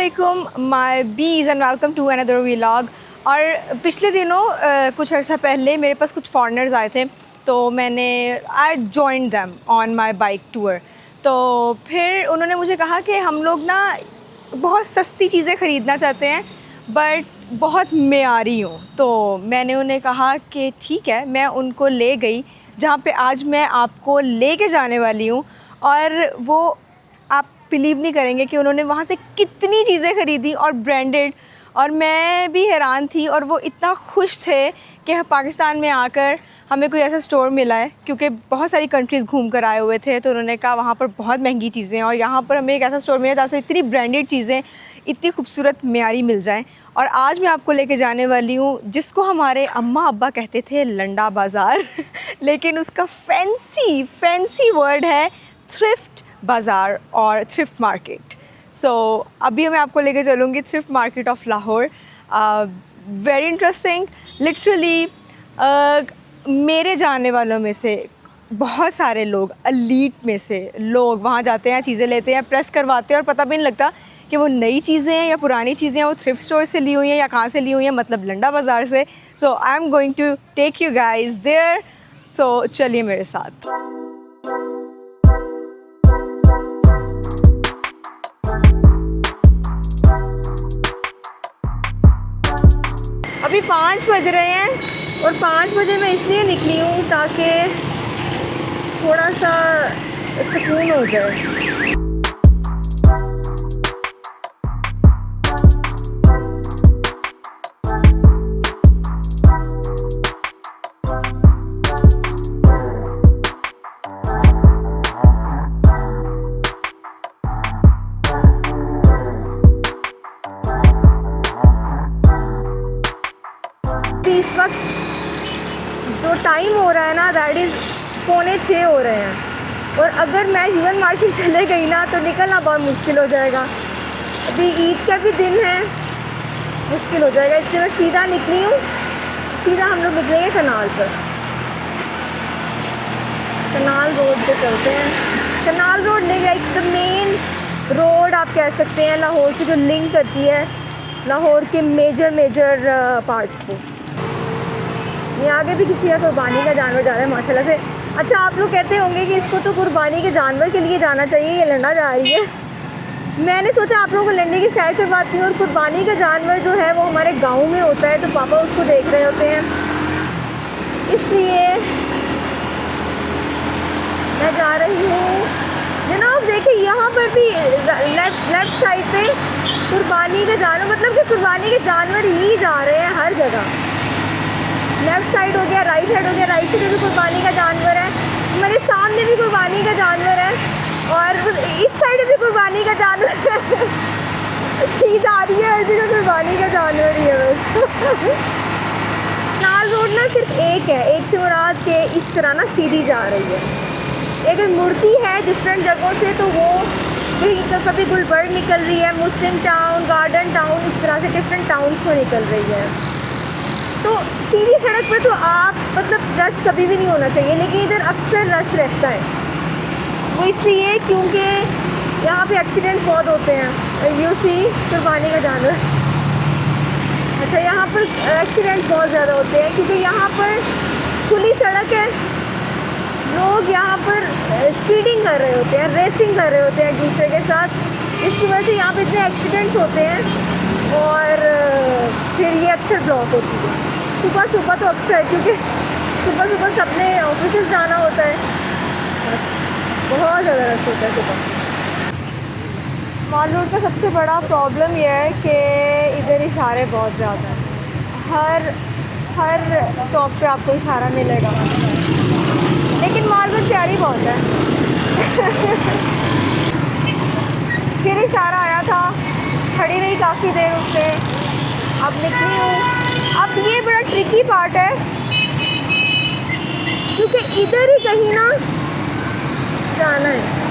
अस्सलामुअलैकुम my bees and welcome to another vlog. और पिछले दिनों कुछ अर्सा पहले मेरे पास कुछ फॉरेनर्स आए थे, तो मैंने I joined them on my bike tour. तो फिर उन्होंने मुझे कहा कि हम लोग ना बहुत सस्ती चीज़ें ख़रीदना चाहते हैं बट बहुत मेयारी हो। तो मैंने उन्हें कहा कि ठीक है, मैं उनको ले गई जहाँ पे आज मैं आपको ले के जाने वाली हूँ। और वो आप बिलीव नहीं करेंगे कि उन्होंने वहाँ से कितनी चीज़ें ख़रीदी और ब्रांडेड, और मैं भी हैरान थी। और वो इतना खुश थे कि पाकिस्तान में आकर हमें कोई ऐसा स्टोर मिला है, क्योंकि बहुत सारी कंट्रीज़ घूम कर आए हुए थे। तो उन्होंने कहा वहाँ पर बहुत महंगी चीज़ें हैं और यहाँ पर हमें एक ऐसा स्टोर मिला जहाँ से इतनी ब्रांडेड चीज़ें इतनी खूबसूरत मेयारी मिल जाएँ। और आज मैं आपको लेके जाने वाली हूँ जिसको हमारे अम्मा अब्बा कहते थे लंडा बाज़ार लेकिन उसका फैंसी वर्ड है थ्रिफ्ट बाज़ार और थ्रिफ्ट मार्केट। सो अभी मैं आपको लेके चलूँगी thrift market of Lahore. Very interesting. Literally मेरे जानने वालों में से बहुत सारे लोग, अलीट में से लोग वहाँ जाते हैं, चीज़ें लेते हैं, प्रेस करवाते हैं और पता भी नहीं लगता कि वो नई चीज़ें हैं या पुरानी चीज़ें हैं, वो थ्रिफ्ट स्टोर से ली हुई हैं या कहाँ से ली हुई हैं, मतलब लंडा बाज़ार से। So I am going to take you guys there. So चलिए मेरे साथ। अभी 5 बज रहे हैं और 5 बजे मैं इसलिए निकली हूँ ताकि थोड़ा सा सुकून हो जाए। इस वक्त जो टाइम हो रहा है ना, दैट इज़ 5:45 हो रहे हैं। और अगर मैं ह्यूमन मार्केट चले गई ना तो निकलना बहुत मुश्किल हो जाएगा। अभी ईद का भी दिन है, मुश्किल हो जाएगा। इसलिए मैं सीधा निकली हूँ, सीधा हम लोग निकलेंगे कनाल पर। कनाल रोड पे चलते हैं। कनाल रोड नहीं, लाइक द मेन रोड आप कह सकते हैं लाहौर की, जो लिंक करती है लाहौर के मेजर पार्ट्स को। ये आगे भी किसी का कुर्बानी का जानवर जा रहा है माशाल्लाह से। अच्छा, आप लोग कहते होंगे कि इसको तो कुर्बानी के जानवर के लिए जाना चाहिए, ये लंडा जा रही है। मैंने सोचा आप लोगों को लंडे की सैर करवाती हूँ। और कुर्बानी का जानवर जो है वो हमारे गांव में होता है, तो पापा उसको देख रहे होते हैं, इसलिए मैं जा रही हूँ। जनाब देखिए, यहाँ पर भी लेफ्ट साइड पे कुर्बानी का जानवर, मतलब कि कुर्बानी के जानवर ही जा रहे हैं हर जगह। लेफ़्ट साइड हो गया, राइट साइड हो गया। राइट साइड भी कुर्बानी का जानवर है, मेरे सामने भी कुर्बानी का जानवर है, और इस साइड भी कुर्बानी का जानवर है। सीधा आ रही है, हर जगह कुर्बानी का जानवर ही है बस। कनाल रोड ना सिर्फ एक है, एक से मुराद के इस तरह ना सीधी जा रही है। अगर मुड़ती है डिफरेंट जगहों से तो वो तो कभी गुलबर्ग निकल रही है, मुस्लिम टाउन, गार्डन टाउन, इस तरह से डिफरेंट टाउन्स को निकल रही है। तो सीधी सड़क पर तो आप मतलब रश कभी भी नहीं होना चाहिए, लेकिन इधर अक्सर रश रहता है। वो इसलिए क्योंकि यहाँ पे एक्सीडेंट बहुत होते हैं। यू सी कुर्बानी का जानवर। अच्छा, यहाँ पर एक्सीडेंट बहुत ज़्यादा होते हैं क्योंकि यहाँ पर खुली सड़क है। लोग यहाँ पर स्पीडिंग कर रहे होते हैं, रेसिंग कर रहे होते हैं एक दूसरे के साथ। इसकी वजह से यहाँ पे इतने एक्सीडेंट्स होते हैं और फिर ये अक्सर ब्लॉक होती है। सुबह तो अक्सर, क्योंकि सुबह सबने ऑफिस जाना होता है, बस बहुत ज़्यादा रश होता है सुबह। माल रोड का सबसे बड़ा प्रॉब्लम यह है कि इधर इशारे बहुत ज़्यादा हैं। हर चौक पे आपको इशारा मिलेगा, लेकिन माल रोड प्यारी बहुत है। फिर इशारा आया था, खड़ी रही काफ़ी देर उसमें, अब निकली हूँ। अब ये बड़ा ट्रिकी पार्ट है क्योंकि इधर ही कहीं ना जाना है।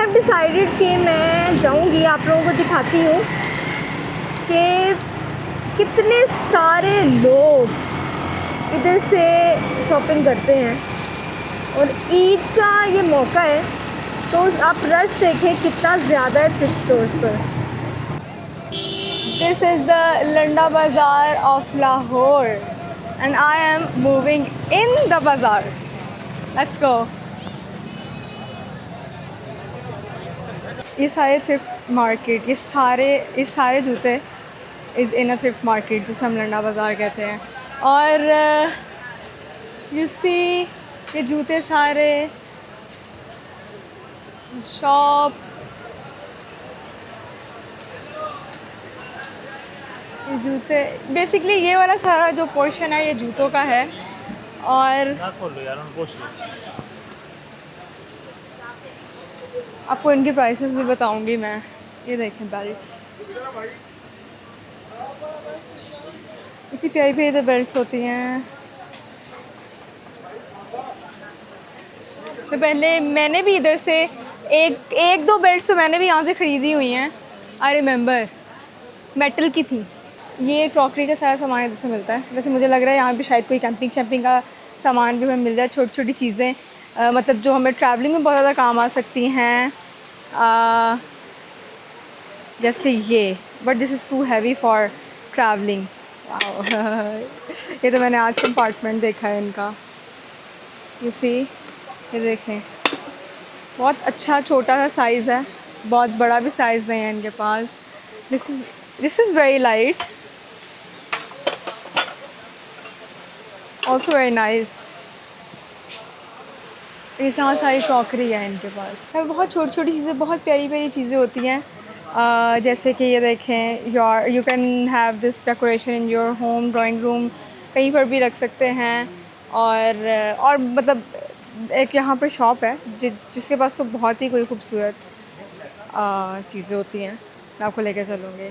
हैव डिसाइडेड कि मैं जाऊंगी, आप लोगों को दिखाती हूँ कि कितने सारे लोग इधर से शॉपिंग करते हैं और ईद का ये मौका है तो आप रश देखें कितना ज़्यादा है थ्रिफ्ट स्टोर्स पर। This is the Landa Bazaar of Lahore and I am moving in the bazaar. Let's go. ये सारे थ्रिफ्ट मार्केट, ये सारे जूते is in a thrift market जिसे हम लंडा बाज़ार कहते हैं। और यू सी ये जूते सारे शॉप, ये जूते बेसिकली ये वाला सारा जो पोर्शन है ये जूतों का है। और आपको इनके प्राइसेस भी बताऊंगी मैं। ये देखें बेल्ट्स, इतनी प्यारी प्यारी तो बेल्ट्स होती हैं। तो पहले मैंने भी इधर से एक दो बेल्ट्स तो मैंने भी यहाँ से ख़रीदी हुई हैं। आई रिमेंबर मेटल की थी। ये क्रॉकरी का सारा सामान इधर से मिलता है। वैसे मुझे लग रहा है यहाँ भी शायद कोई कैंपिंग शैम्पिंग का सामान भी हमें मिल जाए, छोटी छोटी चीज़ें मतलब जो हमें ट्रैवलिंग में बहुत ज़्यादा काम आ सकती हैं, जैसे ये। But this is too heavy for travelling. ये तो मैंने आज कंपार्टमेंट देखा है इनका। यू सी, ये देखें बहुत अच्छा छोटा सा साइज़ है, बहुत बड़ा भी साइज़ नहीं है इनके पास। This is very light, also very nice. इस यहाँ सारी क्रॉकरी है इनके पास। बहुत छोटी छोटी चीज़ें, बहुत प्यारी प्यारी चीज़ें होती हैं। जैसे कि ये देखें, you can have this decoration in your home, drawing room कहीं पर भी रख सकते हैं। और मतलब एक यहाँ पर शॉप है जिसके पास तो बहुत ही कोई खूबसूरत चीज़ें होती हैं। मैं आपको लेकर चलूँगी।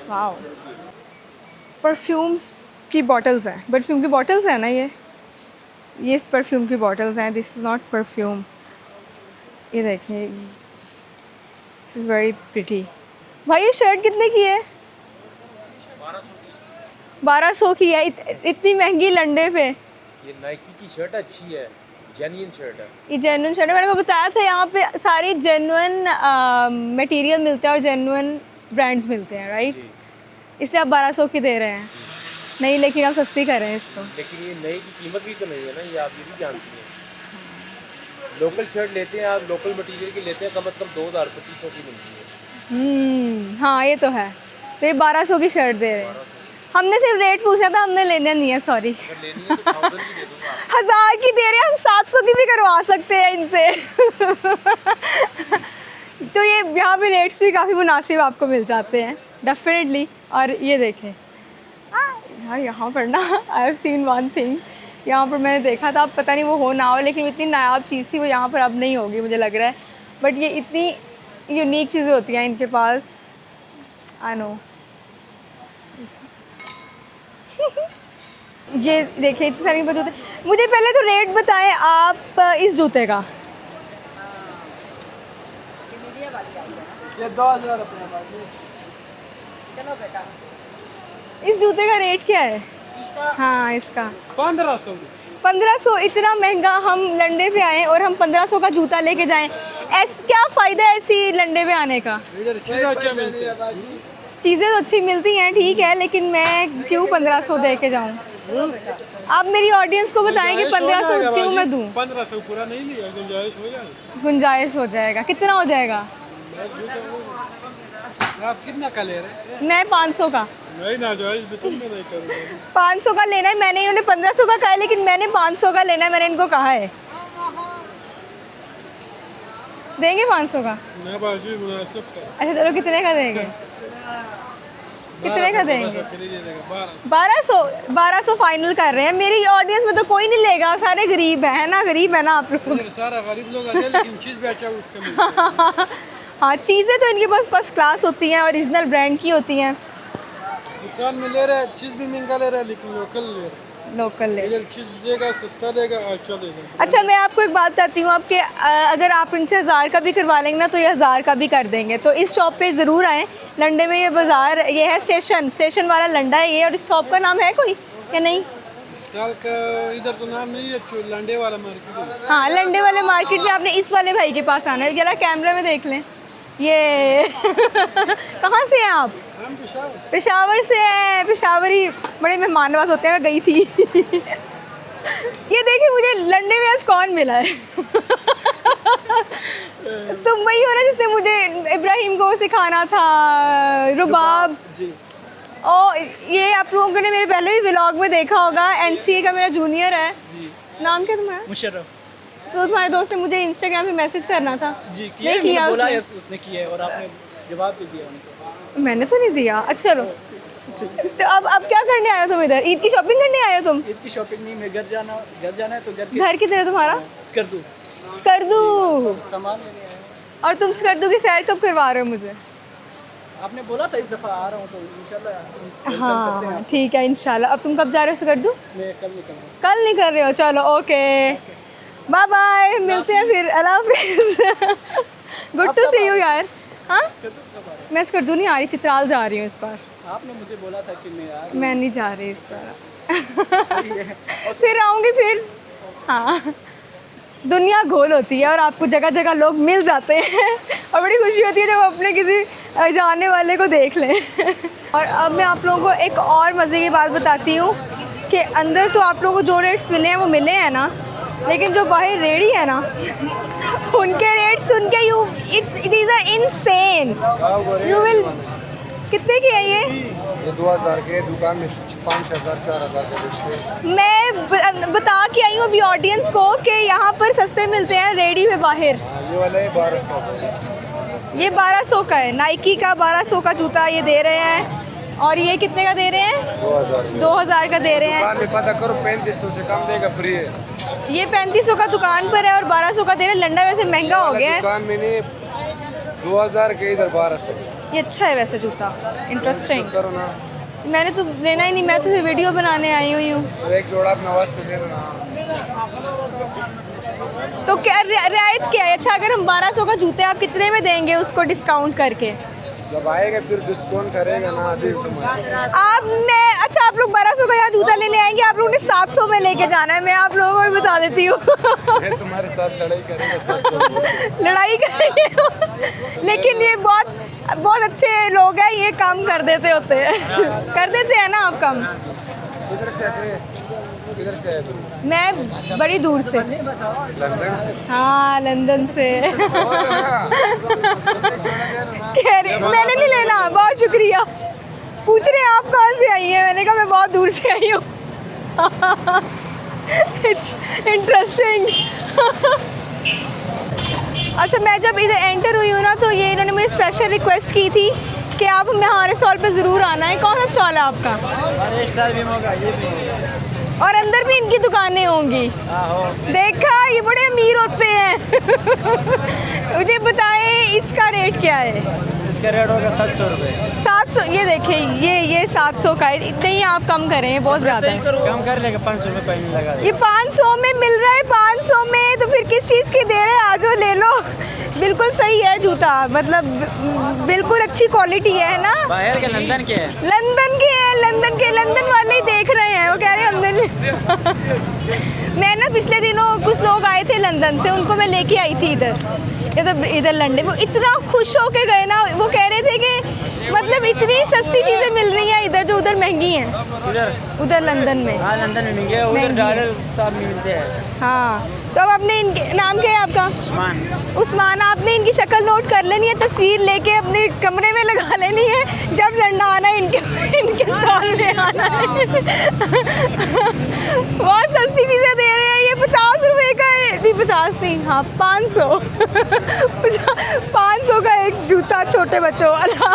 वाओ, परफ्यूम्स की बॉटल्स हैं। परफ्यूम की बॉटल्स हैं ना, ये इस परफ्यूम की बॉटल्स हैं। This is not perfume. ये देखें, दिस इज़ वेरी प्रिटी। भाई ये शर्ट कितने की है? 1200 की है। इतनी महंगी लंडे पे। ये नाइकी की शर्ट अच्छी है, जेन्युइन शर्ट है। ये जेन्युइन शर्ट है। मैंने को बताया था यहाँ पे सारी जेन्युइन मटेरियल मिलते हैं और जेन्युइन ब्रांड्स मिलते हैं, राइट? इसलिए आप 1200 की दे रहे हैं। नहीं, लेकिन आप सस्ती कर रहे हैं इसको। लेकिन ये नई की कीमत भी तो नहीं है ना, ये आप ये भी जानती हैं। लोकल शर्ट लेते हैं आप, लोकल मटेरियल की लेते हैं, कम से कम 2000-2500 की मिलती है। हाँ ये तो है। तो ये 1200 की शर्ट दे रहे हैं। हमने सिर्फ रेट पूछा था, हमने लेना नहीं है, सॉरी। अगर लेनी है तो 1000 की दे दूंगा। 1000 की दे रहे हैं, हम 700 की भी करवा सकते हैं इनसे। तो ये यहाँ पे रेट्स भी काफ़ी मुनासिब आपको मिल जाते हैं डेफिनेटली। और ये देखें यार, यहाँ पर ना I have seen one thing. यहाँ पर मैंने देखा था, अब पता नहीं वो हो ना हो, लेकिन इतनी नायाब चीज़ थी वो यहाँ पर अब नहीं होगी मुझे लग रहा है। बट ये इतनी यूनिक चीज़ें होती हैं इनके पास, आई नो। ये देखिए इतनी सारी जूते। मुझे पहले तो रेट बताएं आप इस जूते का। ये 2000 रुपये। चलो बेटा, इस जूते का रेट क्या है? हाँ इसका 1500। 1500। इतना महंगा? हम लंडे पे आए और हम 1500 का जूता लेके जाएं, क्या फ़ायदा है ऐसी लंडे पे आने का? चीज़ें तो अच्छी मिलती हैं, ठीक है, लेकिन मैं क्यों 1500 दे के जाऊँ? आप मेरी ऑडियंस को बताएं कि 1500 क्यों मैं दूँ? 1500 पूरा नहीं लिया, गुंजाइश हो जाएगा। गुंजाइश हो जाएगा। कितना हो जाएगा? आप कितना का ले रहे हैं? मैं 500 का। नहीं ना, जो नहीं करूँगा। 500 का लेना है मैंने, इन्होंने 1500 का कहा है, लेकिन मैंने 500 का लेना है, मैंने इनको कहा है। देंगे 500 का? ना बाजू मुनासिब का। अच्छा चलो, कितने का देंगे? कितने का देंगे? 1200 फाइनल कर रहे हैं। मेरी ऑडियंस में तो कोई नहीं लेगा, सारे गरीब है ना, गरीब है ना आप लोग। सारा गरीब लोग आते हैं, लेकिन चीज़ भी अच्छा उसका मिलता है। हाँ, चीज़ें तो इनके पास फर्स्ट क्लास होती हैं, ओरिजिनल ब्रांड की होती हैं। दुकान में ले रहे हैं, चीज़ भी महंगा ले रहा है, लेकिन लोकल ले रहे हैं। लोकल ले। चीज़ देगा सस्ता देगा अच्छा देगा। अच्छा मैं आपको एक बात बताती हूँ, आपके अगर आप इनसे 1000 का भी करवा लेंगे ना तो ये 1000 का भी कर देंगे। तो इस शॉप पे ज़रूर आएँ। लंडे में ये बाज़ार, ये है स्टेशन वाला लंडा है ये। और इस शॉप का नाम है कोई या नहीं? इधर तो नाम नहीं है, लंडे वाला मार्केट है। हाँ लंडे वाले मार्केट में आपने इस वाले भाई के पास आना है। जरा कैमरा में देख लें ये कहाँ से हैं आप? हम पेशावर से हैं। पेशावरी बड़े मेहमान नवाज होते हैं, मैं गई थी। ये देखिए मुझे लंडे में आज कौन मिला है। तुम वही हो ना जिसने मुझे इब्राहिम को सिखाना था रुबाब जी। और ये आप लोगों ने मेरे पहले भी व्लॉग में देखा होगा। NCA का मेरा जूनियर है जी। नाम क्या तुम्हारा? मुशर्रफ। तो तुम्हारे दोस्त ने मुझे इंस्टाग्राम पे मैसेज करना था जी नहीं किया बोला उसने? है, उसने किया है और आपने जवाब भी दिया उनको। मैंने तो नहीं दिया। अच्छा चलो तो अब क्या करने आए हो तुम इधर? ईद की शॉपिंग करने आए हो तुम? ईद की शॉपिंग नहीं, मैं घर जाना है तो घर किधर है तुम्हारा? स्कर्दू स्कर्दू। सामान लेने आया हूं। और तुम स्कर्दू की सैर कब करवा रहे हो मुझे? आपने बोला था इस दफ़ा आ रहा हूँ तो इंशाल्लाह। हाँ ठीक है इंशाल्लाह। अब तुम कब जा रहे हो स्कर्दू? मैं कल निकलूँगा। कल नहीं कर रहे हो? चलो ओके बाय बाय, मिलते हैं फिर। अल्लाह हाफिज़। गुड टू सी यू यार। हाँ मैं स्कर्दू नहीं आ रही, चित्राल जा रही हूँ इस बार। आपने मुझे बोला था कि मैं आ रही मैं नहीं जा रही इस तरह। फिर आऊँगी फिर। हाँ दुनिया गोल होती है और आपको जगह जगह लोग मिल जाते हैं और बड़ी खुशी होती है जब अपने किसी जानने वाले को देख लें। और अब मैं आप लोगों को एक और मज़े की बात बताती हूँ कि अंदर तो आप लोगों को जो रेट्स मिले हैं वो मिले हैं ना, लेकिन जो बाहर रेडी है ना उनके रेट्स सुन के these are insane. You will. कितने के है ये 2000 के दुकान में 5000 4000 के बेचते। मैं बता के आई हूँ अभी ऑडियंस को कि यहाँ पर सस्ते मिलते हैं रेडी में बाहर। ये वाला है 1200 का। ये 1200 का है, नाइकी का 1200 का जूता ये दे रहे हैं। और ये कितने का दे रहे हैं? 2000 का दे रहे हैं। दुकान में पता करो 3500 से कम देगा, फ्री है। ये 3500 का दुकान पर है और 1200 का दे रहे हैं। लंडा वैसे महंगा हो गया है। दुकान में नहीं 2000 के, इधर 1200। ये अच्छा है वैसे जूता, इंटरेस्टिंग। करो ना, मैंने तो लेना ही नहीं, मैं तो वीडियो बनाने आई हुई हूँ। और एक जोड़ा अपना वास्ते दे देना। तो क्या रियायत क्या है? अच्छा अगर हम 1200 का जूते आप कितने में देंगे उसको डिस्काउंट करके? जब आएगा फिर डिस्काउंट करेगा ना अधिक तुम्हारे। अच्छा आप लोग 1200 का यहाँ जूता लेने आएंगे, आप लोगों ने 700 में लेके जाना है। मैं आप लोगों को भी बता देती हूँ। मैं तुम्हारे साथ लड़ाई करेंगे 700। लड़ाई करेंगे लेकिन ये बहुत अच्छे लोग हैं, ये काम कर देते होते हैं। कर देते हैं ना आप काम? किधर से आए? किधर से आए तुम? मैं बड़ी दूर से। लंदन से? हाँ लंदन से। कह रही मैंने नहीं लेना, बहुत शुक्रिया। पूछ रहे हैं आप कहाँ से आई हैं? मैंने कहा मैं बहुत दूर से आई हूँ। It's interesting. अच्छा मैं जब इधर एंटर हुई हूँ ना तो ये इन्होंने मुझे स्पेशल रिक्वेस्ट की थी कि आप हमारे स्टॉल पे ज़रूर आना है। कौन सा स्टॉल है आपका? और अंदर भी इनकी दुकानें होंगी। देखा ये बड़े अमीर होते हैं। मुझे बताएं इसका रेट क्या है? इसका रेट होगा 700 रुपये। 700? ये देखिए ये 700 का है। इतने ही आप कम करें, ये बहुत ज़्यादा है। कम कर लेगा 500 रुपये पहले लगा। ये 500 में मिल रहा है। 500 में तो फिर किस चीज़ की दे रहे हैं? आज वो ले लो। बिल्कुल सही है जूता, मतलब बिल्कुल अच्छी क्वालिटी है ना। बाहर के लंदन के है। लंदन के हैं, लंदन वाले ही देख रहे हैं। वो कह रहे हैं मैं ना पिछले दिनों कुछ लोग आए थे लंदन से, उनको मैं लेके आई थी इधर लंडे। वो इतना खुश होके गए ना, वो कह रहे थे कि मतलब इतनी सस्ती चीज़ें मिल रही हैं इधर जो उधर महंगी हैं। उधर लंदन में। हाँ लंदन में महंगे, उधर डॉलर सब मिलते हैं। हाँ तो अब आपने इनके नाम क्या है आपका? उस्मान। आपने इनकी शक्ल नोट कर लेनी है, तस्वीर लेके अपने कमरे में लगा लेनी है। जब लंडा आना है इनके स्टॉल में आना है। बहुत सस्ती चीज़ें दे रहे हैं। ये 50 रुपये का है, नहीं 50 नहीं, हाँ 500। 500 का एक जूता छोटे बच्चों वाला।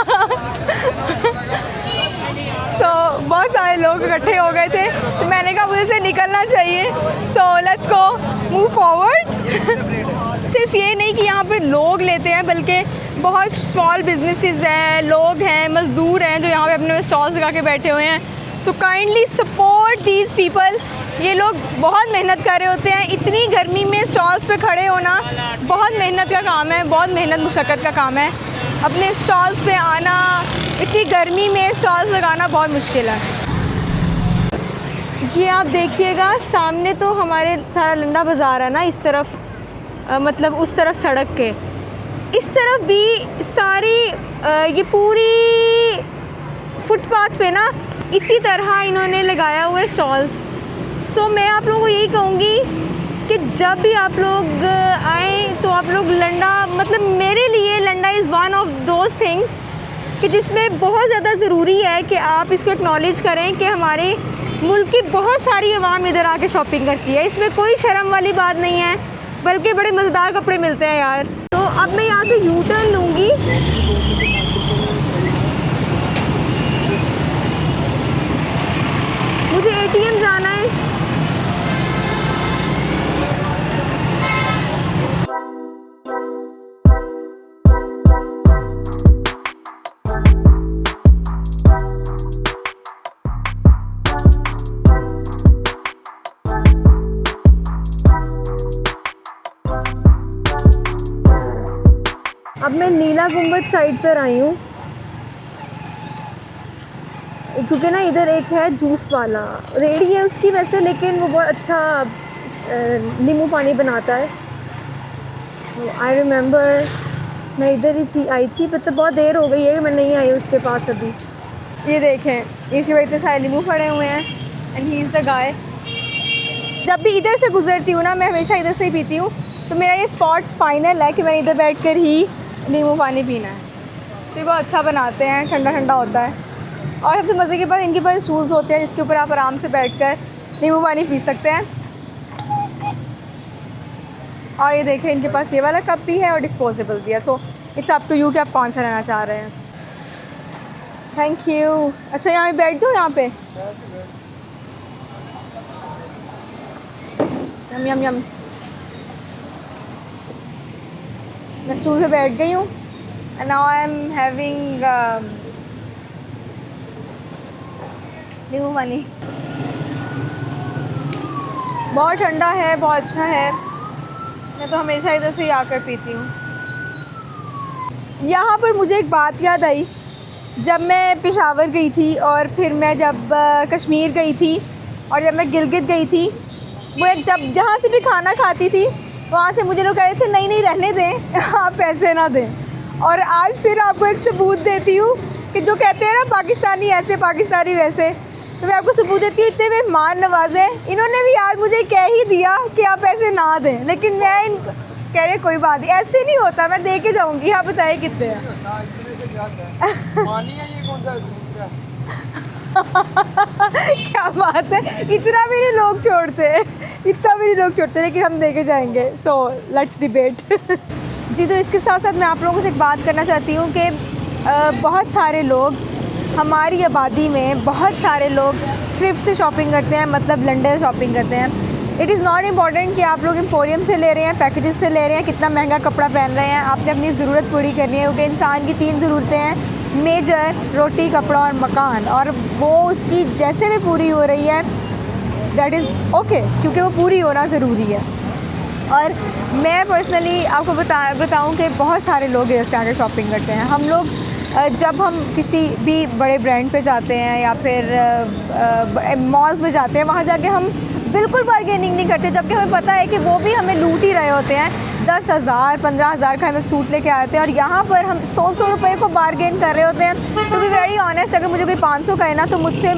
बहुत सारे लोग इकट्ठे हो गए थे तो मैंने कहा मुझे से निकलना चाहिए। So let's go move forward. सिर्फ ये नहीं कि यहाँ पर लोग लेते हैं, बल्कि बहुत स्मॉल बिजनेसेस हैं, लोग हैं, मज़दूर हैं जो यहाँ पे अपने स्टॉल्स लगा के बैठे हुए हैं। So kindly support these people. ये लोग बहुत मेहनत कर रहे होते हैं, इतनी गर्मी में स्टॉल्स पे खड़े होना बहुत मेहनत का काम है, बहुत मेहनत मुशक्क़त का काम है। अपने स्टॉल्स पे आना, इतनी गर्मी में स्टॉल्स लगाना बहुत मुश्किल है। ये आप देखिएगा सामने तो हमारे सारा लंडा बाज़ार है ना, इस तरफ मतलब उस तरफ सड़क के, इस तरफ भी सारी ये पूरी फुटपाथ पे ना इसी तरह इन्होंने लगाया हुआ है स्टॉल्स। सो मैं आप लोगों को यही कहूँगी कि जब भी आप लोग आएँ तो आप लोग लंडा, मतलब मेरे लिए लंडा is one of those things कि जिसमें बहुत ज़्यादा ज़रूरी है कि आप इसको एक्नॉलेज करें कि हमारे मुल्क की बहुत सारी आवाम इधर आके शॉपिंग करती है। इसमें कोई शर्म वाली बात नहीं है, बल्कि बड़े मज़ेदार कपड़े मिलते हैं यार। तो अब मैं यहाँ से यू टर्न लूँगी। मुझे ATM जाना है। अब मैं नीला गुंबद साइड पर आई हूँ क्योंकि ना इधर एक है जूस वाला, रेडी है उसकी वैसे, लेकिन वो बहुत अच्छा नींबू पानी बनाता है। आई रिमेंबर मैं इधर ही थी, आई थी, मतलब बहुत देर हो गई है कि मैं नहीं आई उसके पास अभी। ये देखें इसके बाद इतने सारे नींबू पड़े हुए हैं and he is the guy. जब भी इधर से गुजरती हूँ ना, मैं हमेशा इधर से ही पीती हूँ, तो मेरा ये स्पॉट फाइनल है कि मैंने इधर बैठ कर ही नींबू पानी पीना है। तो ये बहुत अच्छा बनाते हैं, ठंडा ठंडा होता है। और सबसे मज़े के बाद इनके पास स्टूल्स होते हैं जिसके ऊपर आप आराम से बैठकर नींबू पानी पी सकते हैं। और ये देखें इनके पास ये वाला कप भी है और डिस्पोजेबल भी है। So it's up to you कि आप कौन सा लेना चाह रहे हैं। Thank you. अच्छा यहाँ बैठ जाओ, यहाँ पे यम यम यम। मैं स्टूल पे बैठ गई हूँ and now I am having नींबू पानी। बहुत ठंडा है, बहुत अच्छा है। मैं तो हमेशा इधर से ही आकर पीती हूँ। यहाँ पर मुझे एक बात याद आई, जब मैं पेशावर गई थी और फिर मैं जब कश्मीर गई थी और जब मैं गिलगित गई थी, वो जब जहाँ से भी खाना खाती थी वहाँ से मुझे लोग कह रहे थे नहीं नहीं रहने दें, आप पैसे ना दें। और आज फिर आपको एक सबूत देती हूँ कि जो कहते हैं ना पाकिस्तानी ऐसे पाकिस्तानी वैसे, तो मैं आपको सबूत देती हूँ। इतने मेहमान नवाज हैं, इन्होंने भी आज मुझे कह ही दिया कि आप पैसे ना दें, लेकिन मैं कह रहे कोई बात नहीं, ऐसे नहीं होता, मैं दे के जाऊँगी। आप बताइए कितने हैं? क्या बात है, इतना भी नहीं लोग छोड़ते, इतना भी नहीं लोग छोड़ते, लेकिन हम दे के जाएंगे। So let's debate. जी, तो इसके साथ साथ मैं आप लोगों से एक बात करना चाहती हूँ कि बहुत सारे लोग हमारी आबादी में, बहुत सारे लोग थ्रिफ्ट से शॉपिंग करते हैं, मतलब लंडे शॉपिंग करते हैं। इट इज़ नॉट इम्पॉर्टेंट कि आप लोग एम्पोरियम से ले रहे हैं, पैकेजेस से ले रहे हैं, कितना महंगा कपड़ा पहन रहे हैं। आपने अपनी ज़रूरत पूरी करनी है, क्योंकि इंसान की 3 ज़रूरतें हैं, मेजर, रोटी, कपड़ा और मकान, और वो उसकी जैसे भी पूरी हो रही है दैट इज़ ओके, क्योंकि वो पूरी होना ज़रूरी है। और मैं पर्सनली आपको बताऊं कि बहुत सारे लोग इधर से आकर शॉपिंग करते हैं। हम लोग जब हम किसी भी बड़े ब्रांड पे जाते हैं या फिर मॉल्स में जाते हैं, वहाँ जाके हम बिल्कुल बार्गेनिंग नहीं करते, जबकि हमें पता है कि वो भी हमें लूट ही रहे होते हैं। 10,000 15,000 का हम एक सूट लेके आते हैं और यहाँ पर हम 100 रुपये को बार्गेन कर रहे होते हैं। टू बी वेरी ऑनेस्ट, अगर मुझे कोई 500 का है ना, तो मुझसे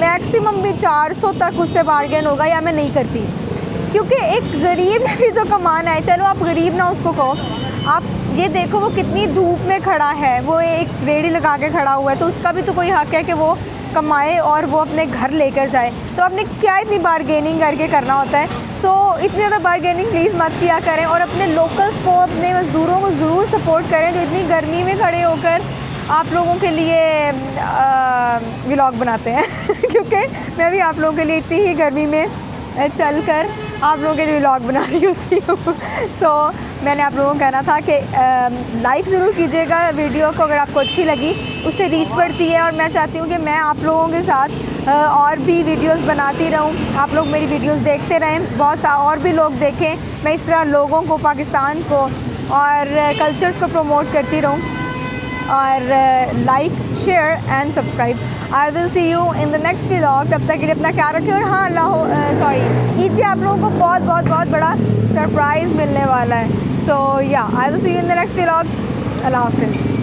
मैक्सिमम भी 400 तक उससे बार्गेन होगा, या मैं नहीं करती, क्योंकि एक गरीब ने भी तो कमाना है। चलो आप गरीब ना उसको कहो, आप ये देखो वो कितनी धूप में खड़ा है, वो एक रेडी लगा के खड़ा हुआ है, तो उसका भी तो कोई हक है कि वो कमाए और वो अपने घर लेकर जाए। तो आपने क्या इतनी बार्गेनिंग करके करना होता है? सो इतनी ज़्यादा बार्गेनिंग प्लीज़ मत किया करें, और अपने लोकल्स को, अपने मज़दूरों को ज़रूर सपोर्ट करें जो इतनी गर्मी में खड़े होकर आप लोगों के लिए व्लॉग बनाते हैं। क्योंकि मैं भी आप लोगों के लिए इतनी ही गर्मी में चलकर आप लोगों के लिए व्लॉग बना रही होती हूँ। सो मैंने आप लोगों को कहना था कि लाइक ज़रूर कीजिएगा वीडियो को, अगर आपको अच्छी लगी, उससे रीच बढ़ती है। और मैं चाहती हूँ कि मैं आप लोगों के साथ और भी वीडियोस बनाती रहूँ, आप लोग मेरी वीडियोस देखते रहें, बहुत सा और भी लोग देखें, मैं इस तरह लोगों को, पाकिस्तान को और कल्चर्स को प्रमोट करती रहूँ। और like, share and subscribe. I will see you in the next vlog. तब तक के लिए अपना ख्याल रखें। और हाँ, सॉरी, ईद पे आप लोगों को बहुत बहुत बहुत बड़ा सरप्राइज़ मिलने वाला है। So yeah, I will see you in the next vlog. अल्लाह हाफिज़।